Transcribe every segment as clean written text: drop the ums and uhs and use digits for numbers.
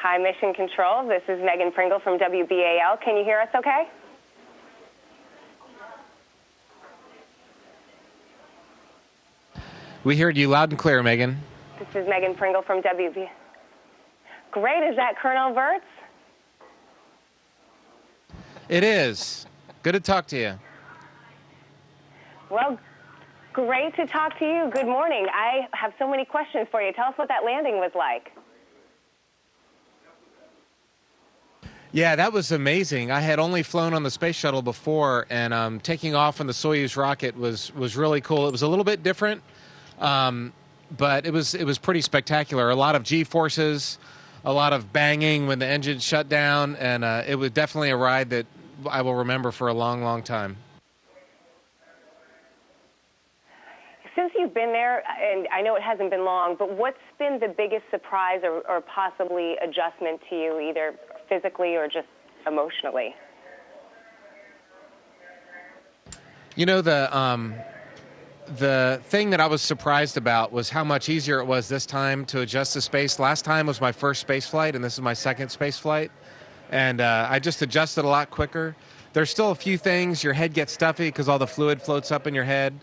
Hi, Mission Control. This is Megan Pringle from WBAL. Can you hear us okay? We heard you loud and clear, Megan. This is Megan Pringle from WB. Great. Is that Colonel Virts? It is. Good to talk to you. Well, great to talk to you. Good morning. I have so many questions for you. Tell us what that landing was like. Yeah, that was amazing. I had only flown on the space shuttle before, and taking off on the Soyuz rocket was really cool. It was a little bit different. But it was pretty spectacular. A lot of G-forces, a lot of banging when the engine shut down, and it was definitely a ride that I will remember for a long, long time. Since you've been there, and I know it hasn't been long, but what's been the biggest surprise or possibly adjustment to you, either physically or just emotionally? You know, the thing that I was surprised about was how much easier it was this time to adjust the space. Last time was my first space flight, and this is my second space flight. And I just adjusted a lot quicker. There's still a few things. Your head gets stuffy because all the fluid floats up in your head.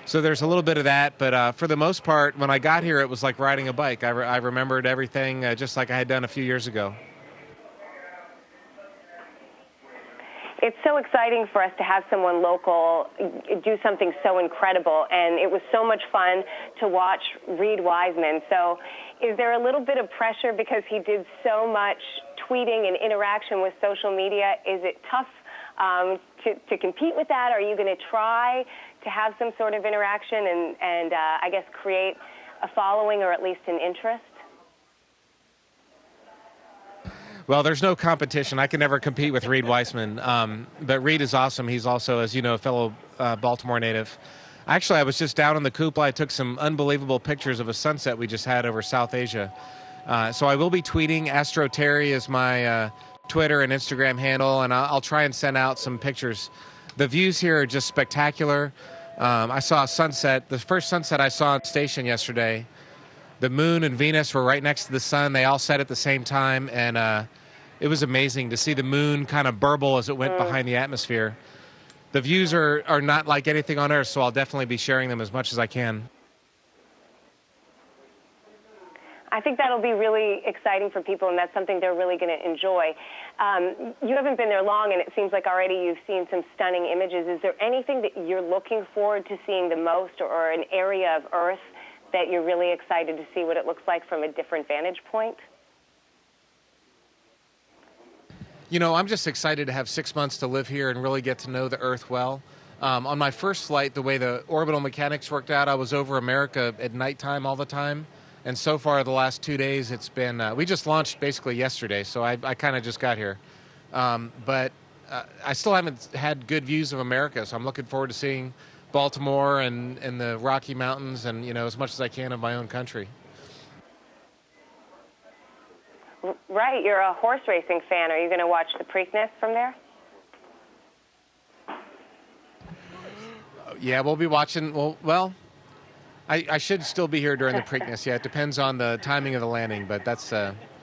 So there's a little bit of that. But for the most part, when I got here, it was like riding a bike. I remembered everything just like I had done a few years ago. It's so exciting for us to have someone local do something so incredible, and it was so much fun to watch Reed Wiseman. So is there a little bit of pressure because he did so much tweeting and interaction with social media? Is it tough to compete with that? Are you going to try to have some sort of interaction and I guess create a following or at least an interest? Well, there's no competition. I can never compete with Reed Wiseman. But Reed is awesome. He's also, as you know, a fellow Baltimore native. Actually, I was just down in the cupola. I took some unbelievable pictures of a sunset we just had over South Asia. So I will be tweeting. Astro Terry is my Twitter and Instagram handle, and I'll try and send out some pictures. The views here are just spectacular. I saw a sunset. The first sunset I saw on station yesterday. The moon and Venus were right next to the sun. They all set at the same time, and it was amazing to see the moon kind of burble as it went behind the atmosphere. The views are not like anything on Earth, so I'll definitely be sharing them as much as I can. I think that'll be really exciting for people, and that's something they're really going to enjoy. You haven't been there long, and it seems like already you've seen some stunning images. Is there anything that you're looking forward to seeing the most, or an area of Earth that you're really excited to see what it looks like from a different vantage point? You know, I'm just excited to have 6 months to live here and really get to know the Earth well. On my first flight, the way the orbital mechanics worked out, I was over America at nighttime all the time. And so far, the last 2 days, it's been, we just launched basically yesterday, so I kind of just got here. But I still haven't had good views of America, so I'm looking forward to seeing Baltimore and the Rocky Mountains and, you know, as much as I can of my own country. Right, you're a horse racing fan. Are you going to watch the Preakness from there? Yeah, we'll be watching. Well, I should still be here during the Preakness. Yeah, it depends on the timing of the landing, but that's.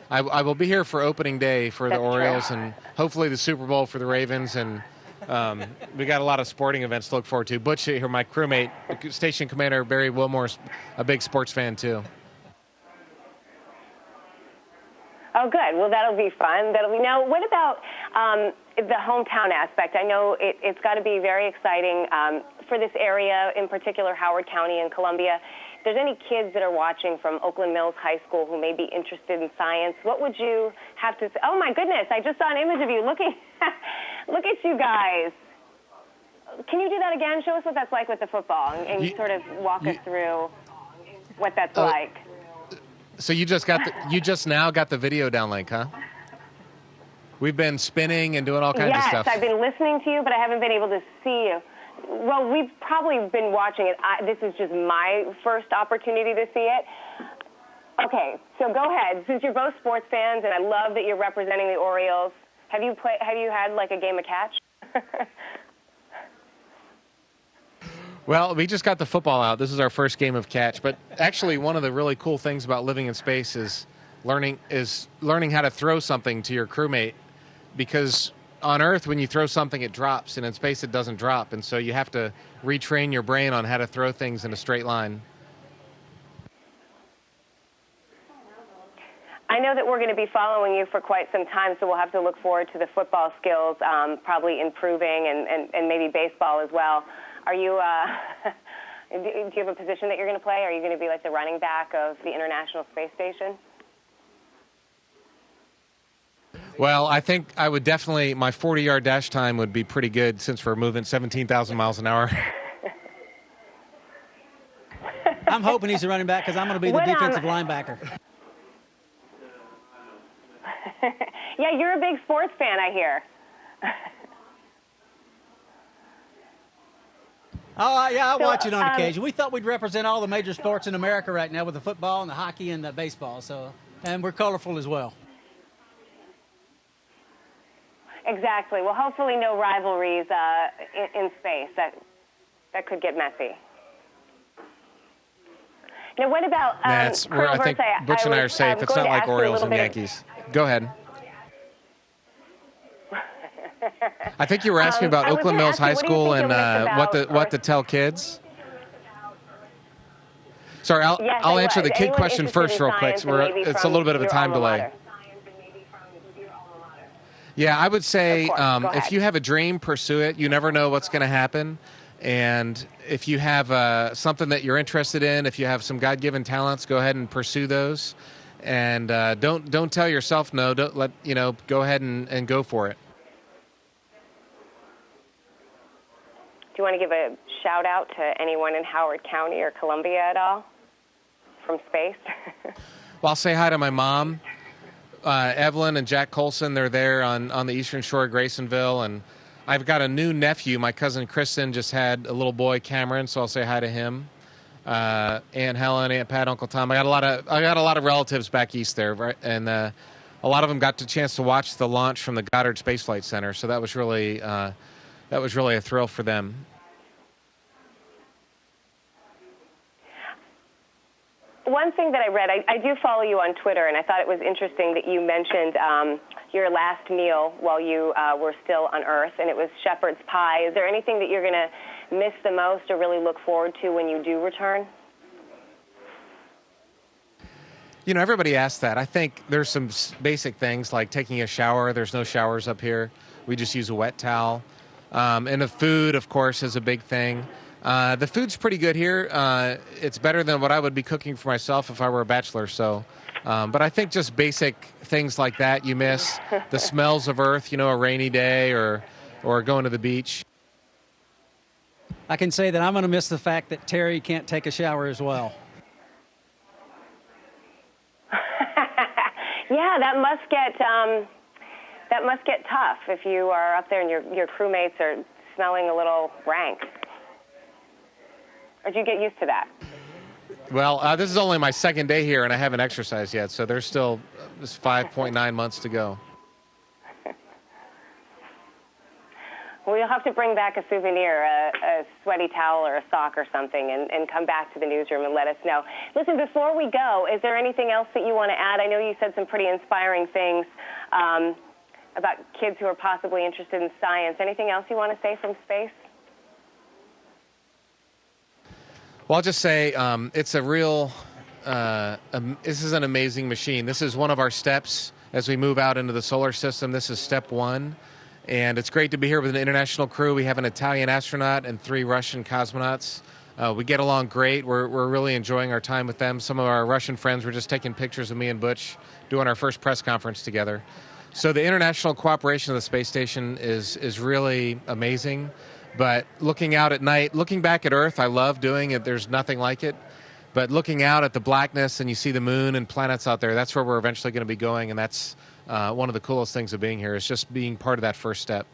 I will be here for opening day for the Orioles and hopefully the Super Bowl for the Ravens, and we got a lot of sporting events to look forward to. Butch here, my crewmate, Station Commander Barry Wilmore's a big sports fan too. Oh, good. Well, that'll be fun. Now, what about the hometown aspect? I know it's got to be very exciting for this area, in particular Howard County and Columbia. If there's any kids that are watching from Oakland Mills High School who may be interested in science, what would you have to say? Oh, my goodness, I just saw an image of you looking. Look at you guys. Can you do that again? Show us what that's like with the football and sort of walk us through what that's like. So you just now got the video downlink, huh? We've been spinning and doing all kinds of stuff. Yes, I've been listening to you, but I haven't been able to see you. Well, we've probably been watching it. This is just my first opportunity to see it. Okay, so go ahead. Since you're both sports fans, and I love that you're representing the Orioles, have you had like a game of catch? Well, we just got the football out. This is our first game of catch. But actually, one of the really cool things about living in space is learning how to throw something to your crewmate, because on Earth, when you throw something, it drops, and in space, it doesn't drop. And so you have to retrain your brain on how to throw things in a straight line. I know that we're going to be following you for quite some time, so we'll have to look forward to the football skills probably improving, and maybe baseball as well. Are you, do you have a position that you're going to play? Are you going to be like the running back of the International Space Station? Well, I think I would definitely, my 40-yard dash time would be pretty good since we're moving 17,000 miles an hour. I'm hoping he's a running back because I'm going to be the defensive linebacker. Yeah, you're a big sports fan, I hear. Oh, yeah, I watch it on occasion. We thought we'd represent all the major sports in America right now with the football and the hockey and the baseball, and we're colorful as well. Exactly. Well, hopefully no rivalries in space. That could get messy. Now, what about I think Butch and I are safe. It's not like Orioles and Yankees. Go ahead. I think you were asking about Oakland Mills High School and what to tell kids. Sorry, I'll answer the kid question first real quick. It's a little bit of a time delay. Yeah, I would say if you have a dream, pursue it. You never know what's going to happen. And if you have something that you're interested in, if you have some God-given talents, go ahead and pursue those. And don't tell yourself no. Don't let go ahead and go for it. Do you want to give a shout out to anyone in Howard County or Columbia at all from space? Well, I'll say hi to my mom, Evelyn and Jack Colson. They're there on the eastern shore of Graysonville, and I've got a new nephew. My cousin Kristen just had a little boy, Cameron, so I'll say hi to him. Aunt Helen, Aunt Pat, Uncle Tom. I got a lot of relatives back east there, right? And a lot of them got the chance to watch the launch from the Goddard Space Flight Center. So that was really a thrill for them. One thing that I read, I do follow you on Twitter, and I thought it was interesting that you mentioned your last meal while you were still on Earth, and it was shepherd's pie. Is there anything that you're going to miss the most or really look forward to when you do return? Everybody asks that. I think there's some basic things like taking a shower. There's no showers up here. We just use a wet towel. And the food, of course, is a big thing. The food's pretty good here. It's better than what I would be cooking for myself if I were a bachelor. So, but I think just basic things like that you miss. The smells of Earth, a rainy day or going to the beach. I can say that I'm going to miss the fact that Terry can't take a shower as well. Yeah, that must get tough if you are up there and your crewmates are smelling a little rank. Or do you get used to that? Well, this is only my second day here, and I haven't exercised yet, so there's still 5.9 months to go. Well, you'll have to bring back a souvenir, a sweaty towel or a sock or something, and come back to the newsroom and let us know. Listen, before we go, is there anything else that you want to add? I know you said some pretty inspiring things about kids who are possibly interested in science. Anything else you want to say from space? Well, I'll just say it's a real, this is an amazing machine. This is one of our steps as we move out into the solar system. This is step one. And it's great to be here with an international crew. We have an Italian astronaut and 3 Russian cosmonauts. We get along great. We're really enjoying our time with them. Some of our Russian friends were just taking pictures of me and Butch doing our first press conference together. So the international cooperation of the space station is really amazing. But looking out at night, looking back at Earth, I love doing it. There's nothing like it. But looking out at the blackness and you see the moon and planets out there, that's where we're eventually going to be going, and that's one of the coolest things of being here is just being part of that first step.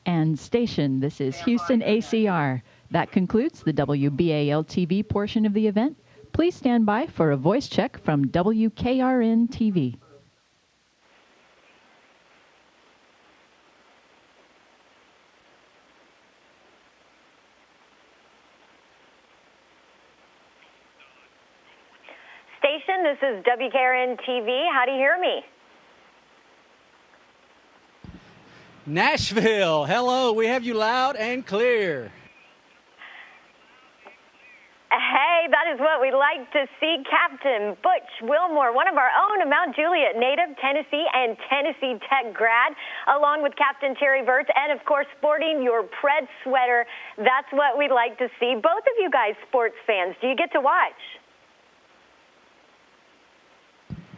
And station, this is Houston ACR. That concludes the WBAL-TV portion of the event. Please stand by for a voice check from WKRN-TV. station. This is WKRN-TV. How do you hear me? Nashville, hello. We have you loud and clear. Hey, that is what we like to see. Captain Butch Wilmore, one of our own, a Mount Juliet native, Tennessee and Tennessee Tech grad, along with Captain Terry Virts, and of course sporting your Pred sweater. That's what we like to see. Both of you guys sports fans, do you get to watch?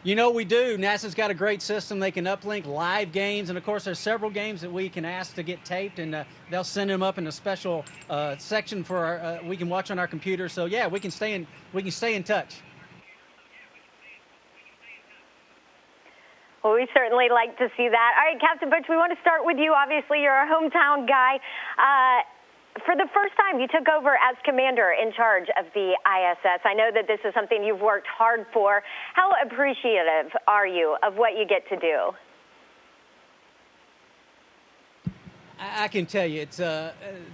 You know, we do. NASA's got a great system. They can uplink live games, and of course there's several games that we can ask to get taped, and they'll send them up in a special section for our, we can watch on our computer. So yeah, we can stay in touch. Well, we certainly like to see that. All right, Captain Butch, we want to start with you. Obviously, you're a hometown guy. For the first time, you took over as commander in charge of the ISS. I know that this is something you've worked hard for. How appreciative are you of what you get to do? I can tell you, it's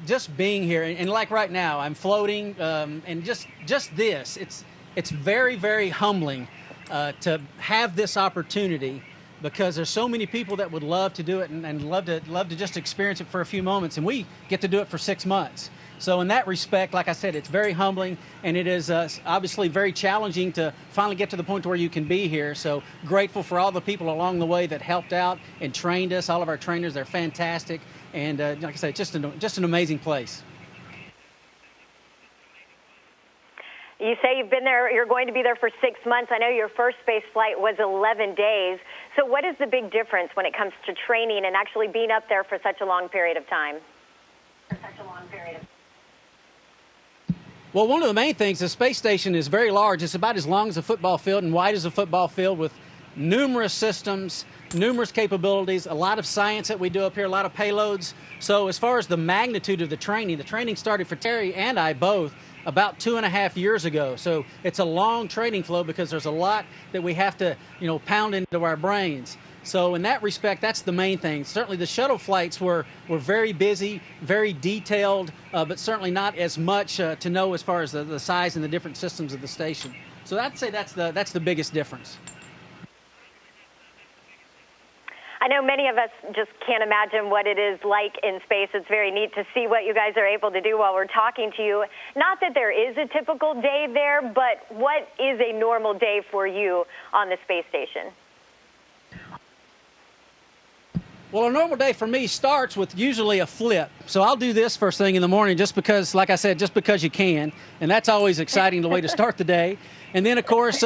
just being here, and like right now, I'm floating, and just this, it's very, very humbling to have this opportunity, because there's so many people that would love to do it and love to just experience it for a few moments, and we get to do it for 6 months. So in that respect, like I said, it's very humbling, and it is obviously very challenging to finally get to the point where you can be here. So grateful for all the people along the way that helped out and trained us. All of our trainers, they're fantastic, and like I said, just an amazing place. You say you've been there, you're going to be there for 6 months. I know your first space flight was 11 days. So what is the big difference when it comes to training and actually being up there for such a long period of time? Well, one of the main things, the space station is very large. It's about as long as a football field and wide as a football field, with numerous systems, numerous capabilities, a lot of science that we do up here, a lot of payloads. So as far as the magnitude of the training started for Terry and I both about 2.5 years ago. So it's a long training flow because there's a lot that we have to, pound into our brains. So in that respect, that's the main thing. Certainly the shuttle flights were very busy, very detailed, but certainly not as much to know as far as the size and the different systems of the station. So I'd say that's the biggest difference. I know many of us just can't imagine what it is like in space. It's very neat to see what you guys are able to do while we're talking to you. Not that there is a typical day there, but what is a normal day for you on the space station? Well, a normal day for me starts with usually a flip. So I'll do this first thing in the morning just because, like I said, just because you can. And that's always exciting, the way to start the day. And then, of course,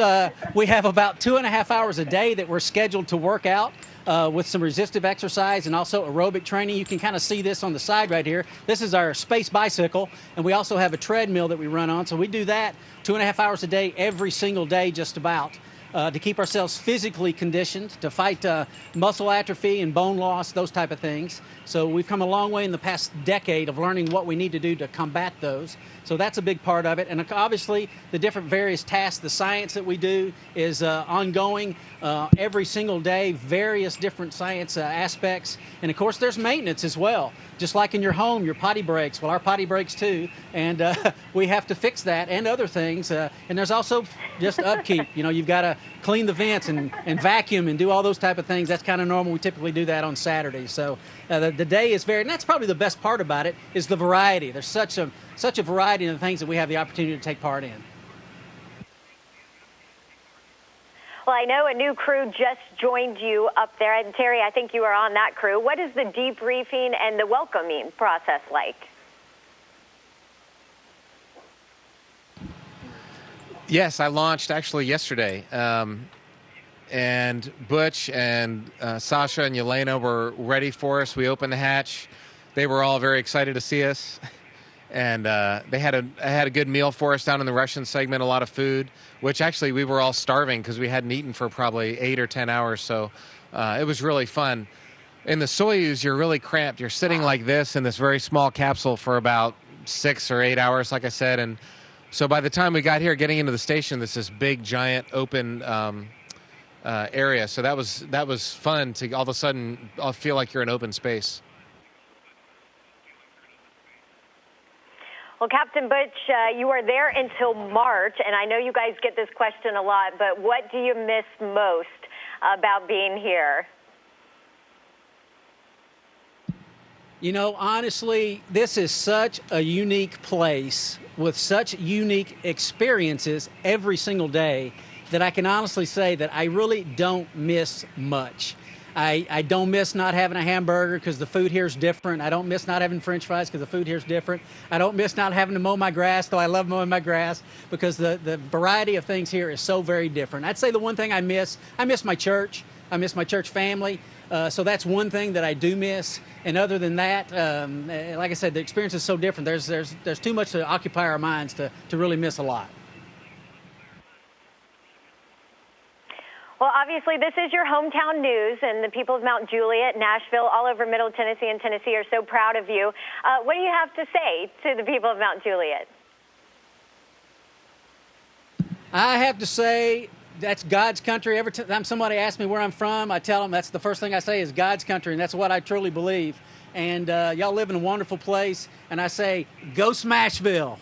we have about 2.5 hours a day that we're scheduled to work out. With some resistive exercise and also aerobic training. You can kind of see this on the side right here. This is our space bicycle, and we also have a treadmill that we run on. So we do that 2.5 hours a day, every single day just about, to keep ourselves physically conditioned, to fight muscle atrophy and bone loss, those type of things. So we've come a long way in the past decade of learning what we need to do to combat those. So that's a big part of it. And obviously, the different various tasks, the science that we do is ongoing every single day, various different science aspects. And of course, there's maintenance as well. Just like in your home, your potty breaks. Well, our potty breaks too. And we have to fix that and other things. And there's also just upkeep. You've got to clean the vents and vacuum and do all those type of things. That's kind of normal. We typically do that on Saturdays. So the day is and that's probably the best part about it, is the variety. There's such a variety of things that we have the opportunity to take part in. Well, I know a new crew just joined you up there. And Terry, I think you are on that crew. What is the debriefing and the welcoming process like? Yes, I launched actually yesterday. And Butch and Sasha and Yelena were ready for us. We opened the hatch. They were all very excited to see us. And they had a good meal for us down in the Russian segment, a lot of food, which actually we were all starving because we hadn't eaten for probably 8 or 10 hours. So it was really fun. In the Soyuz, you're really cramped. You're sitting like this in this very small capsule for about 6 or 8 hours, like I said. And so by the time we got here, getting into the station, this big, giant, open area. So that was fun to all of a sudden feel like you're in open space. Well, Captain Butch, you are there until March, and I know you guys get this question a lot, but what do you miss most about being here? You know, honestly, this is such a unique place with such unique experiences every single day that I can honestly say that I really don't miss much. I don't miss not having a hamburger because the food here is different. I don't miss not having French fries because the food here is different. I don't miss not having to mow my grass, though I love mowing my grass, because the variety of things here is so very different. I'd say the one thing I miss my church. I miss my church family. So that's one thing that I do miss. And other than that, like I said, the experience is so different. There's too much to occupy our minds to really miss a lot. Well, obviously, this is your hometown news, and the people of Mount Juliet, Nashville, all over Middle Tennessee and Tennessee are so proud of you. What do you have to say to the people of Mount Juliet? I have to say that's God's country. Every time somebody asks me where I'm from, I tell them that's the first thing I say is God's country, and that's what I truly believe. And y'all live in a wonderful place, and I say, go Smashville.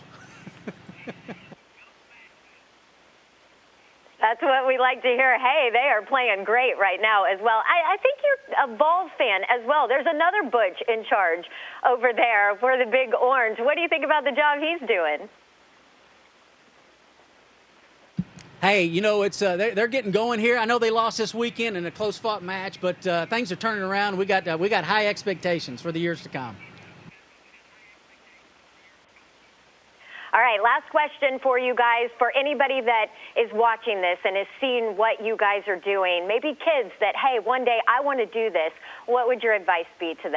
That's what we like to hear. Hey, they are playing great right now as well. I think you're a Vols fan as well. There's another Butch in charge over there for the Big Orange. What do you think about the job he's doing? Hey, you know, it's they're getting going here. I know they lost this weekend in a close-fought match, but things are turning around. We got high expectations for the years to come. All right, last question for you guys. For anybody that is watching this and is seeing what you guys are doing, maybe kids that, hey, one day I want to do this, what would your advice be to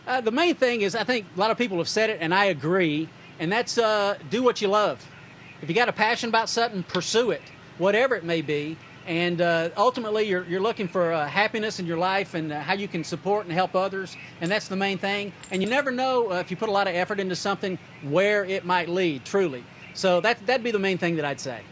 them? The main thing is, I think a lot of people have said it, and I agree, and that's do what you love. If you got a passion about something, pursue it, whatever it may be. And ultimately, you're looking for happiness in your life and how you can support and help others, and that's the main thing. And you never know if you put a lot of effort into something where it might lead, truly. So that'd be the main thing that I'd say.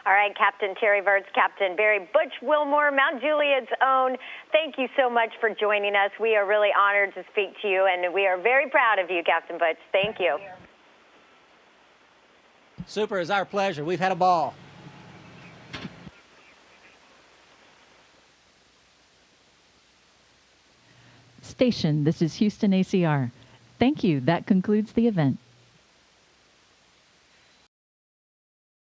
All right, Captain Terry Virts, Captain Barry Butch Wilmore, Mount Juliet's own, thank you so much for joining us. We are really honored to speak to you, and we are very proud of you, Captain Butch. Thank you. Super, it's our pleasure. We've had a ball. Station, this is Houston ACR. Thank you. That concludes the event.